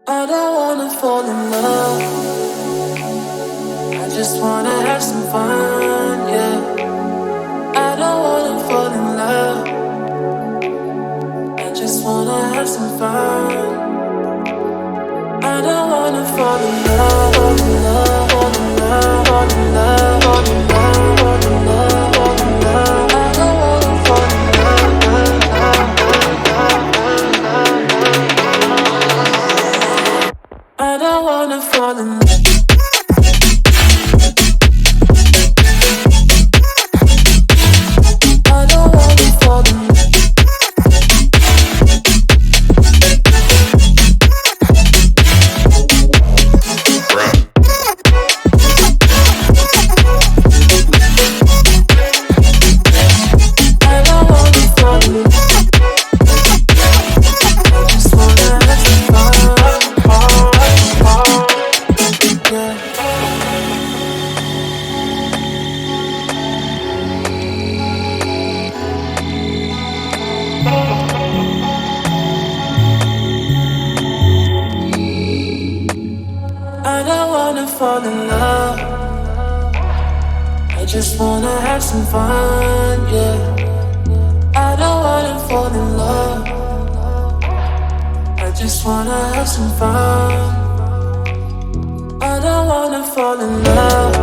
I don't wanna fall in love. I just wanna have some fun, yeah. I don't wanna fall in love. I just wanna have some fun. I don't wanna fall in love, fall in love, fall in love, fall in love, fall in love, fall in love, fall in love. I don't wanna fall in love, I don't wanna fall in love. I don't wanna fall in love. I don't wanna fall in love. I just wanna have some fun, yeah. I don't wanna fall in love. I just wanna have some fun. I don't wanna fall in love.